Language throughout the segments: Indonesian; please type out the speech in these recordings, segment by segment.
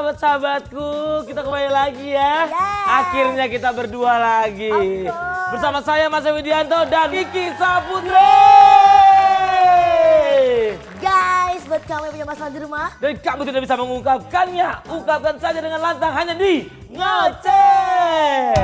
sahabat-sahabatku, kita kembali lagi ya. Akhirnya kita berdua lagi. Bersama saya Mas Widianto dan Kiki Saputri. Guys, buat kamu yang punya masalah di rumah dan kamu tidak bisa mengungkapkannya, ungkapkan saja dengan lantang hanya di Ngoceh.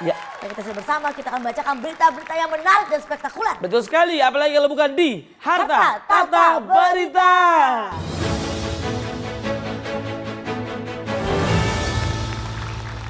Ya. Dan kita sudah bersama, kita akan bacakan berita-berita yang menarik dan spektakuler. Betul sekali, apalagi kalau bukan di Harta Tata Berita.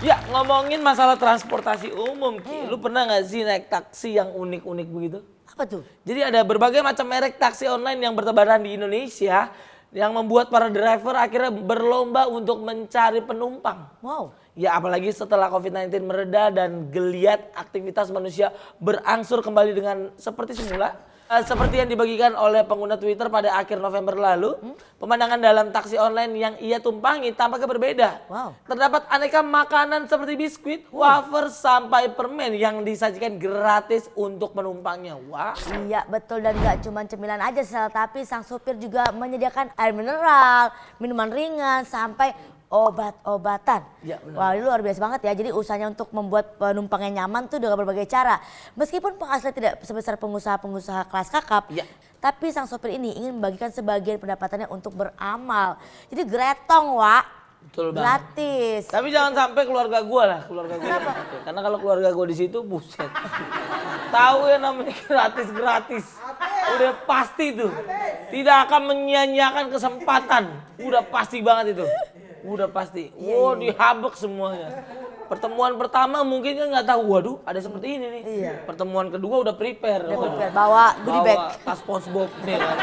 Ya, ngomongin masalah transportasi umum, Ki. Lu pernah nggak sih naik taksi yang unik-unik begitu? Apa tuh? Jadi ada berbagai macam merek taksi online yang bertebaran di Indonesia yang membuat para driver akhirnya berlomba untuk mencari penumpang. Wow. Ya apalagi setelah COVID-19 mereda dan geliat aktivitas manusia berangsur kembali dengan seperti semula. Seperti yang dibagikan oleh pengguna Twitter pada akhir November lalu, pemandangan dalam taksi online yang ia tumpangi tampaknya berbeda. Wow. Terdapat aneka makanan seperti biskuit, wafer, sampai permen yang disajikan gratis untuk penumpangnya. Wah. Iya betul, dan gak cuma cemilan aja Sel, tapi sang supir juga menyediakan air mineral, minuman ringan, sampai obat-obatan. Ya, benar. Wah, ini luar biasa banget ya. Jadi usahanya untuk membuat penumpangnya nyaman tuh dengan berbagai cara. Meskipun penghasilan tidak sebesar pengusaha-pengusaha kelas kakap, ya, tapi sang sopir ini ingin membagikan sebagian pendapatannya untuk beramal. Jadi gretong, Wak. Betul banget. Gratis. Tapi jangan sampai keluarga gue lah, keluarga gue. Karena kalau keluarga gue di situ, buset. Tahu ya namanya gratis-gratis. Udah pasti tuh. Tidak akan menyia-nyiakan kesempatan. Udah pasti banget itu. Udah pasti. Wow, dihabek semuanya. Pertemuan pertama mungkin kan nggak tahu, waduh ada seperti ini nih. Iya. Pertemuan kedua udah prepare. Bawa goodie bag. Tas SpongeBob nih kan.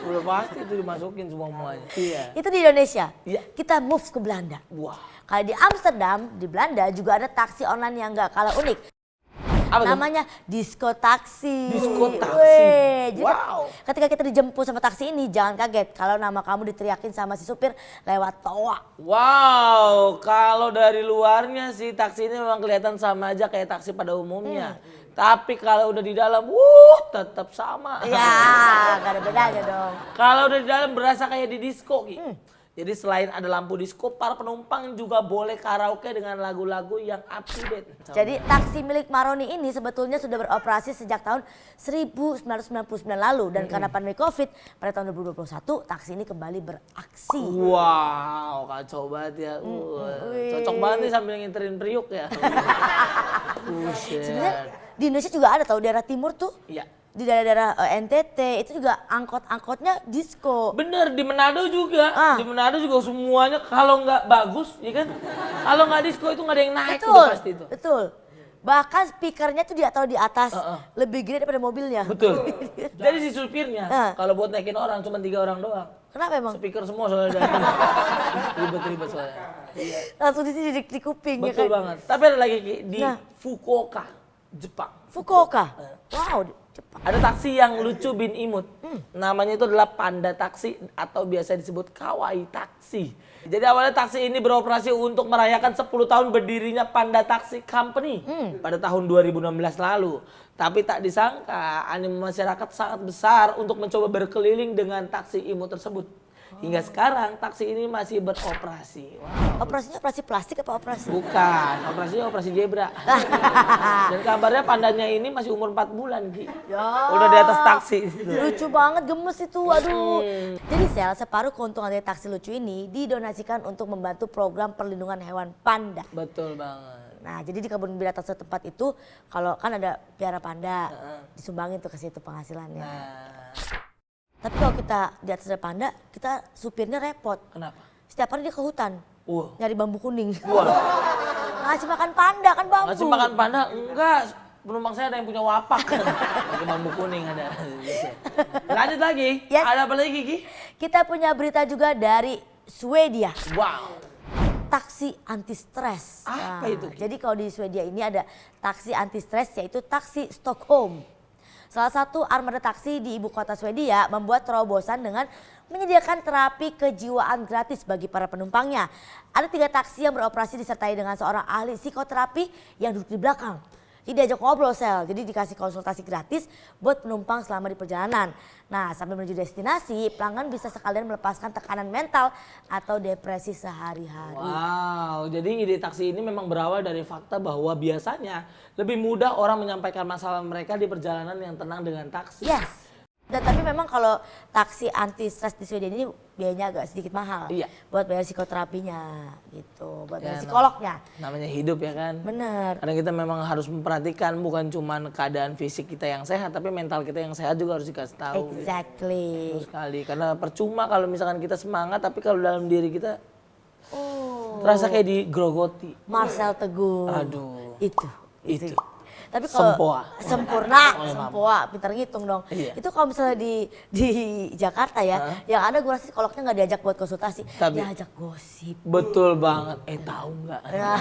Udah pasti itu dimasukin semuanya. Iya. Itu di Indonesia. Iya. Kita move ke Belanda. Wah. Kalau di Amsterdam, di Belanda juga ada taksi online yang nggak kalah unik. Apa namanya disco taksi. Disco taksi. Weh, jadi wow. Ketika kita dijemput sama taksi ini, jangan kaget kalau nama kamu diteriakin sama si supir lewat toa. Wow, kalau dari luarnya sih taksi ini memang kelihatan sama aja kayak taksi pada umumnya. Tapi kalau udah di dalam, tetap sama. Ya, gak ada bedanya dong. Kalau udah di dalam berasa kayak di disco, Ki. Jadi selain ada lampu disco, para penumpang juga boleh karaoke dengan lagu-lagu yang up to date. Jadi taksi milik Maroni ini sebetulnya sudah beroperasi sejak tahun 1999 lalu. Dan karena pandemi COVID, pada tahun 2021 taksi ini kembali beraksi. Wow, kacau banget ya. Cocok banget nih sambil nginterin Priuk ya. Sebenarnya di Indonesia juga ada, tahu daerah timur tuh. Iya. Di daerah-daerah NTT itu juga angkot-angkotnya disco. Bener, di Manado juga. Di Manado juga semuanya kalau nggak bagus, ya kan? Kalau nggak disco itu nggak ada yang naik. Betul, udah pasti itu. Betul. Bahkan speakernya tuh dia taruh di atas, lebih gede daripada mobilnya. Betul. Jadi si supirnya kalau buat naikin orang cuma 3 orang doang. Kenapa emang? Speaker semua soalnya. Ribet-ribet soalnya. Langsung di sini di kuping. Betul ya kan? banget. Tapi ada lagi di Fukuoka, Jepang. Fukuoka. Wow, Jepang. Ada taksi yang lucu bin imut. Namanya itu adalah Panda Taksi atau biasa disebut Kawaii Taksi. Jadi awalnya taksi ini beroperasi untuk merayakan 10 tahun berdirinya Panda Taxi Company pada tahun 2016 lalu. Tapi tak disangka animo masyarakat sangat besar untuk mencoba berkeliling dengan taksi imut tersebut. Hingga sekarang taksi ini masih beroperasi. Wow. Operasinya operasi plastik apa operasi? Bukan, operasinya operasi zebra. Dan kabarnya pandanya ini masih umur 4 bulan, Ki. Ya. Udah di atas taksi. Lucu banget, gemes itu, aduh. Jadi Sel, separuh keuntungan dari taksi lucu ini didonasikan untuk membantu program perlindungan hewan panda. Betul banget. Nah, jadi di kebun binatang setempat itu kalau kan ada piara panda, disumbangin tuh ke situ penghasilannya. Tapi kalau kita di atas ada panda, kita supirnya repot. Kenapa? Setiap hari dia ke hutan, nyari bambu kuning. Ngasih makan panda kan bambu. Ngasih makan panda? Enggak, penumpang saya ada yang punya wapak. Pakai bambu kuning ada. Lanjut lagi, ada apa lagi Ki? Kita punya berita juga dari Swedia. Wow. Taksi anti stres. Apa itu? Jadi kalau di Swedia ini ada taksi anti stres yaitu taksi Stockholm. Salah satu armada taksi di ibu kota Swedia membuat terobosan dengan menyediakan terapi kejiwaan gratis bagi para penumpangnya. Ada 3 taksi yang beroperasi disertai dengan seorang ahli psikoterapi yang duduk di belakang. Jadi diajak ngobrol Sel, jadi dikasih konsultasi gratis buat penumpang selama di perjalanan. Nah sambil menuju destinasi, pelanggan bisa sekalian melepaskan tekanan mental atau depresi sehari-hari. Wow, jadi ide taksi ini memang berawal dari fakta bahwa biasanya lebih mudah orang menyampaikan masalah mereka di perjalanan yang tenang dengan taksi. Yes. Dan tapi memang kalau taksi anti stres di Swedia ini biayanya agak sedikit mahal. Iya. Buat bayar psikoterapinya gitu, buat bayar Ya, psikolognya. Namanya hidup ya kan. Bener. Karena kita memang harus memperhatikan bukan cuma keadaan fisik kita yang sehat, tapi mental kita yang sehat juga harus dikasih tahu. Exactly. Betul sekali. Karena percuma kalau misalkan kita semangat, tapi kalau dalam diri kita Oh. terasa kayak digrogoti. Marcel Teguh. Aduh. Itu. Tapi Sempoa. Sempoa, pintar ngitung dong. Iya. Itu kalau misalnya di Jakarta ya, yang ada gue rasa psikolognya nggak diajak buat konsultasi, Tapi- diajak gosip. Betul banget. Tahu nggak? Ya.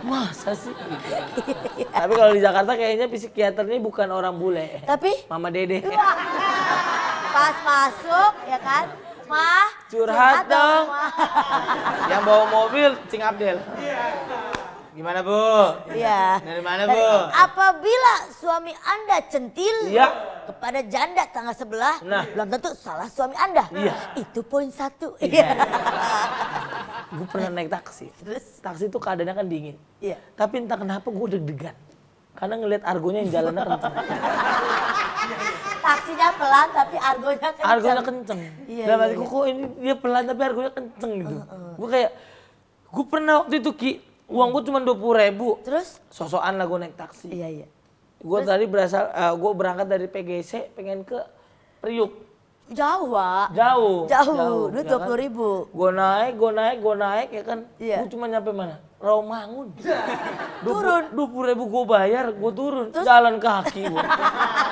Masa sih? Gitu. Tapi kalau di Jakarta kayaknya psikiater ini bukan orang bule. Tapi Mama Dede. pas masuk ya kan, Mah Curhat dong. Mah. Yang bawa mobil, Cing Abdel. Gimana Bu? Iya. Dari mana Dari- Bu? Apabila suami Anda centil Iya. kepada janda tangga sebelah, Nah. belum tentu salah suami Anda. Iya. Itu poin 1. Iya. Gue pernah naik taksi. Terus? Taksi itu keadaannya kan dingin. Iya. Tapi entah kenapa gue deg-degan. Karena ngelihat argonya yang jalannya kenceng. Taksinya pelan tapi argonya kenceng. Argonya kenceng. Iya, Dalam iya, hatiku kok ini dia pelan tapi argonya kenceng gitu. Gue kayak, gue pernah waktu itu Ki, uang gue cuma 20.000. Terus? Sosokan lah gue naik taksi. Iya, iya. Gue tadi gue berangkat dari PGC pengen ke Priuk. Jauh, Wak. Jauh. Duit ya kan? 20.000. Gue naik ya kan. Iya. Gue cuma nyampe mana? Rawamangun. Turun. 20.000 gue bayar, gue turun. Jalan kaki gue.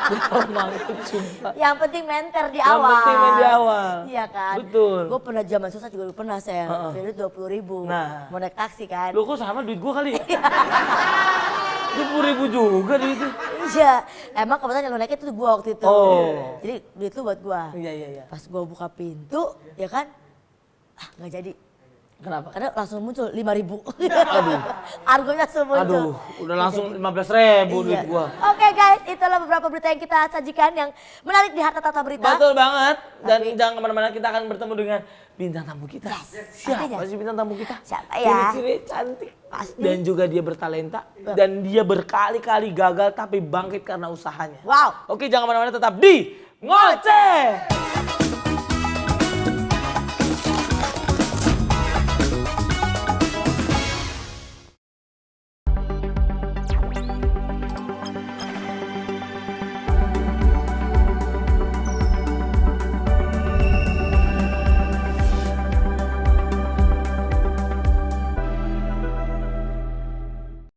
Di Rawamangun sumpah. Yang penting menter di Yang awal. penting main di awal. Iya kan? Betul. Gue pernah zaman susah juga pernah saya. Duit 20.000. Nah. Mau naik taksi kan. Lu kok sama duit gue kali ya? 20.000 juga duit itu. Iya. Emang kebetulan yang lo naik itu gue waktu itu. Oh. Jadi duit lu buat gue. Iya. Pas gue buka pintu, ya kan? Nggak jadi. Kenapa? Karena langsung muncul 5.000. Aduh. Argonya langsung muncul. Aduh, udah langsung 15.000 duit Iya. gua. Oke guys, itulah beberapa berita yang kita sajikan yang menarik di Harta Tata Berita. Betul banget. Dan Tapi- jangan kemana-mana, kita akan bertemu dengan bintang tamu kita. Siapa pastinya. sih bintang tamu kita? Siapa ya? Ciri-ciri cantik. Pasti. Dan juga dia bertalenta. Dan dia berkali-kali gagal tapi bangkit karena usahanya. Wow. Oke, jangan kemana-mana, tetap di Ngoceh.